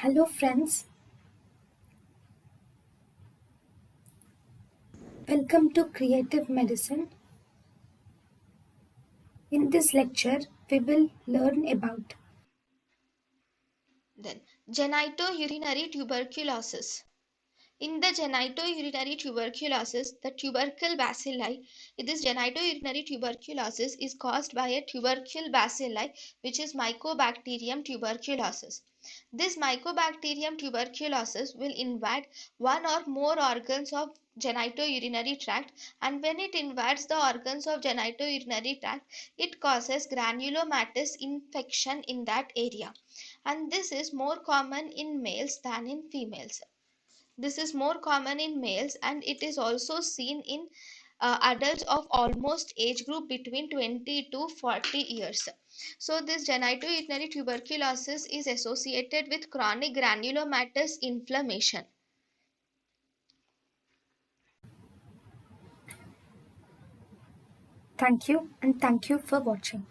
Hello friends, welcome to Creative Medicine. In this lecture, we will learn about Then, genitourinary tuberculosis. In the genitourinary tuberculosis, the tubercle bacilli, this genitourinary tuberculosis is caused by a tubercle bacilli, which is Mycobacterium tuberculosis. This Mycobacterium tuberculosis will invade one or more organs of genitourinary tract, and when it invades the organs of genitourinary tract, it causes granulomatous infection in that area, and this is more common in males than in females. This is more common in males, and it is also seen in adults of almost age group between 20 to 40 years. So this genitourinary tuberculosis is associated with chronic granulomatous inflammation. thank you and thank you for watching.